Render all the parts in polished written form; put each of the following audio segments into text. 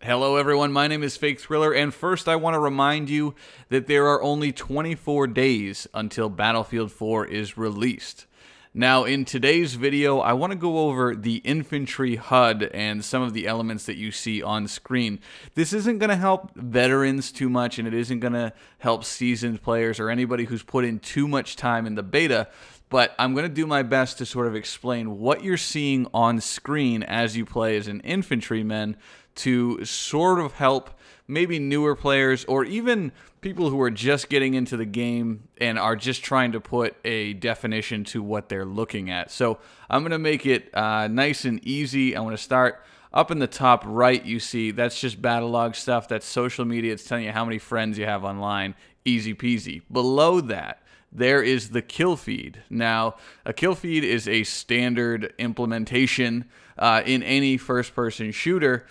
Hello everyone, my name is Fake Thriller, and first I want to remind you that there are only 24 days until Battlefield 4 is released. Now in today's video, I want to go over the Infantry HUD and some of the elements that you see on screen. This isn't going to help veterans too much, and it isn't going to help seasoned players or anybody who's put in too much time in the beta, but I'm going to do my best to sort of explain what you're seeing on screen as you play as an infantryman to sort of help maybe newer players or even people who are just getting into the game and are just trying to put a definition to what they're looking at. So I'm going to make it nice and easy. I'm going to start up in the top right. You see that's just battle log stuff. That's social media. It's telling you how many friends you have online. Easy peasy. Below that, there is the kill feed. Now, a kill feed is a standard implementation in any first-person shooter.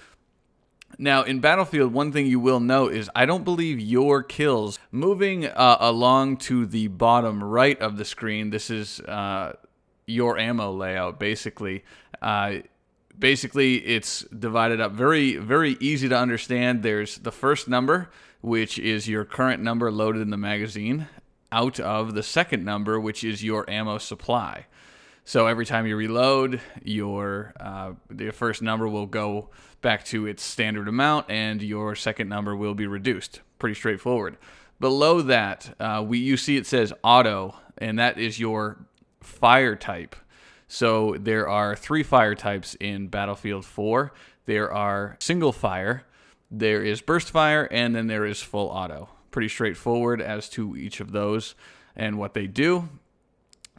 Now, in Battlefield, one thing you will note is I don't believe your kills. Moving along to the bottom right of the screen, this is your ammo layout, basically. Basically, it's divided up very, very easy to understand. There's the first number, which is your current number loaded in the magazine, out of the second number, which is your ammo supply. So every time you reload, the first number will go back to its standard amount, and your second number will be reduced. Pretty straightforward. Below that, you see it says auto, and that is your fire type. So there are 3 fire types in Battlefield 4. There are single fire, there is burst fire, and then there is full auto. Pretty straightforward as to each of those and what they do.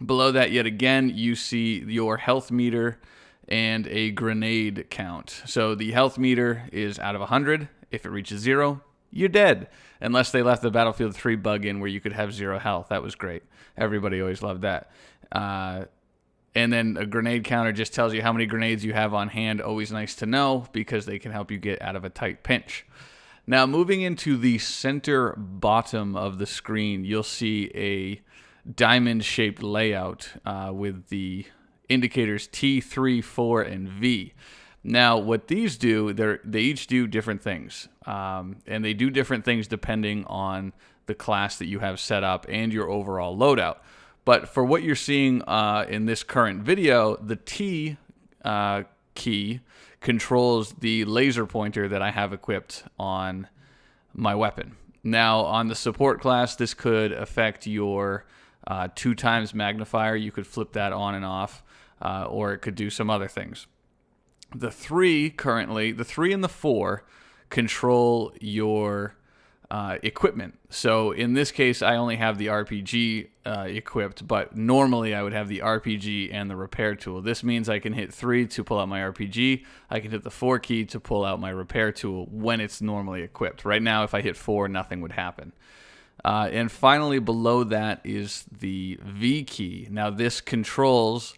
Below that, yet again, you see your health meter and a grenade count. So the health meter is out of 100. If it reaches 0, you're dead. Unless they left the Battlefield 3 bug in where you could have 0 health. That was great. Everybody always loved that. And then a grenade counter just tells you how many grenades you have on hand. Always nice to know because they can help you get out of a tight pinch. Now, moving into the center bottom of the screen, you'll see a diamond-shaped layout with the indicators T, 3, 4, and V. Now, what these do, they each do different things, and they do different things depending on the class that you have set up and your overall loadout. But for what you're seeing in this current video, the T key controls the laser pointer that I have equipped on my weapon. Now, on the support class, this could affect your 2x magnifier. You could flip that on and off, or it could do some other things. The 3 and the 4 control your equipment. So in this case, I only have the RPG equipped, but normally I would have the RPG and the repair tool. This means I can hit 3 to pull out my RPG. I can hit the 4 key to pull out my repair tool when it's normally equipped. Right now, if I hit 4, nothing would happen. And finally, below that is the V key. Now, this controls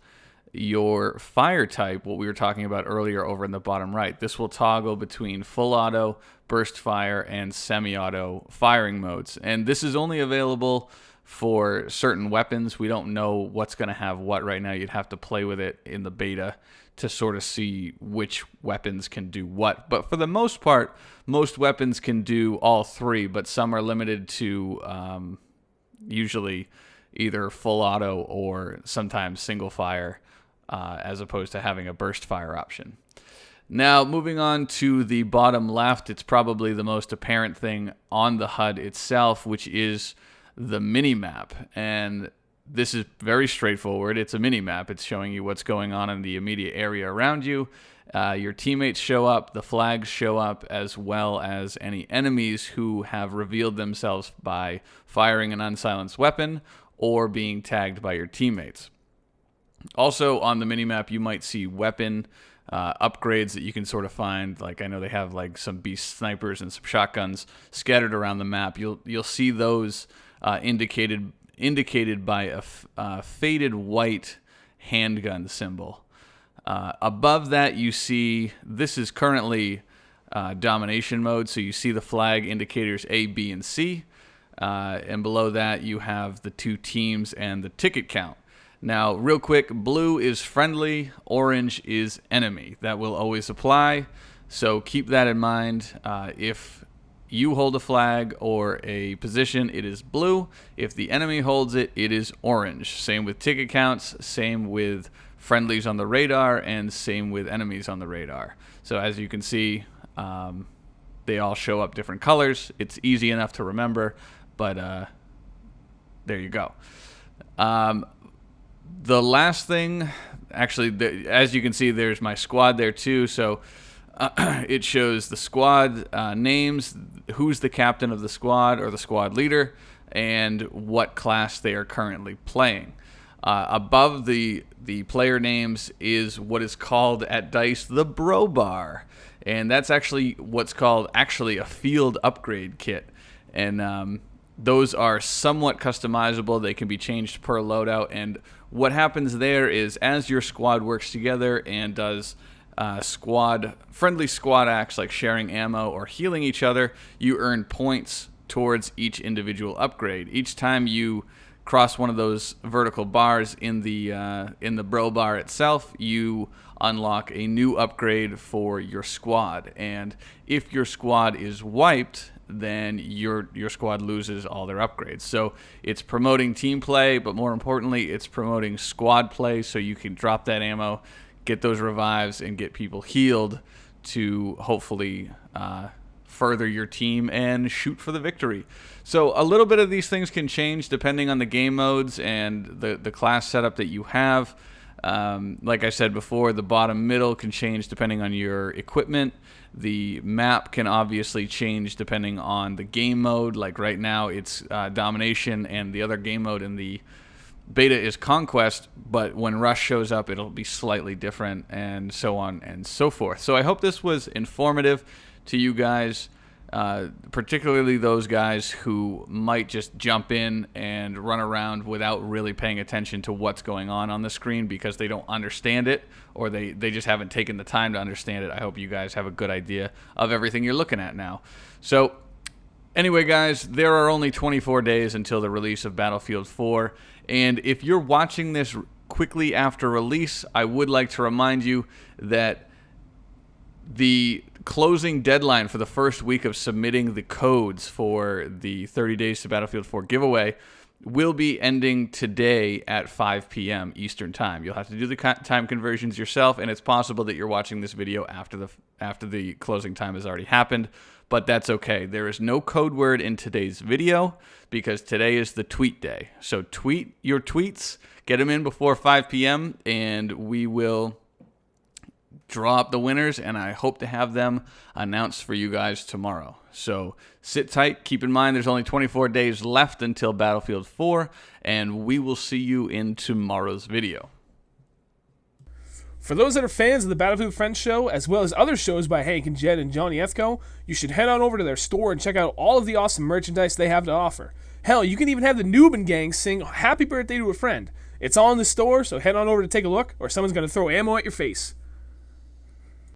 your fire type, what we were talking about earlier over in the bottom right. This will toggle between full auto, burst fire, and semi-auto firing modes. And this is only available for certain weapons. We don't know what's going to have what right now. You'd have to play with it in the beta to sort of see which weapons can do what. But for the most part, most weapons can do all 3, but some are limited to usually either full auto or sometimes single fire, as opposed to having a burst fire option. Now, moving on to the bottom left, it's probably the most apparent thing on the HUD itself, which is the minimap. And this is very straightforward. It's a minimap. It's showing you what's going on in the immediate area around you. Your teammates show up, the flags show up, as well as any enemies who have revealed themselves by firing an unsilenced weapon or being tagged by your teammates. Also on the minimap, you might see weapon upgrades that you can sort of find. Like I know they have like some beast snipers and some shotguns scattered around the map. You'll see those indicated by a faded white handgun symbol. Above that, you see this is currently domination mode, so you see the flag indicators A, B, and C. And below that, you have the 2 teams and the ticket count. Now, real quick, blue is friendly, orange is enemy. That will always apply. So keep that in mind. If you hold a flag or a position, it is blue. If the enemy holds it, it is orange. Same with ticket counts, same with friendlies on the radar, and same with enemies on the radar. So as you can see, they all show up different colors. It's easy enough to remember, but there you go. The last thing, actually, as you can see, there's my squad there too. So it shows the squad names, who's the captain of the squad or the squad leader, and what class they are currently playing. Above the player names is what is called at DICE the Bro Bar, and that's actually what's called a field upgrade kit. And those are somewhat customizable. They can be changed per loadout, and what happens there is as your squad works together and does friendly squad acts like sharing ammo or healing each other, you earn points towards each individual upgrade. Each time you cross one of those vertical bars in the bro bar itself, you unlock a new upgrade for your squad. And if your squad is wiped, then your squad loses all their upgrades. So it's promoting team play, but more importantly, it's promoting squad play, so you can drop that ammo, get those revives, and get people healed to hopefully further your team and shoot for the victory. So a little bit of these things can change depending on the game modes and the class setup that you have. Like I said before, the bottom middle can change depending on your equipment. The map can obviously change depending on the game mode. Like right now it's domination, and the other game mode in the beta is conquest, but when rush shows up it'll be slightly different, and so on and so forth. So I hope this was informative to you guys, particularly those guys who might just jump in and run around without really paying attention to what's going on the screen because they don't understand it, or they just haven't taken the time to understand it. I hope you guys have a good idea of everything you're looking at now. So anyway, guys, there are only 24 days until the release of Battlefield 4, and if you're watching this quickly after release, I would like to remind you that the closing deadline for the first week of submitting the codes for the 30 Days to Battlefield 4 giveaway will be ending today at 5 p.m. Eastern Time. You'll have to do the time conversions yourself, and it's possible that you're watching this video after the closing time has already happened, but that's okay. There is no code word in today's video because today is the tweet day. So tweet your tweets, get them in before 5 p.m., and we will draw up the winners, and I hope to have them announced for you guys tomorrow. So sit tight. Keep in mind there's only 24 days left until Battlefield 4, and we will see you in tomorrow's video. For those that are fans of the Battlefield Friends show, as well as other shows by Hank and Jed and Johnny Ethko, you should head on over to their store and check out all of the awesome merchandise they have to offer. Hell, you can even have the Noobin gang sing Happy Birthday to a Friend. It's all in the store, so head on over to take a look, or someone's going to throw ammo at your face.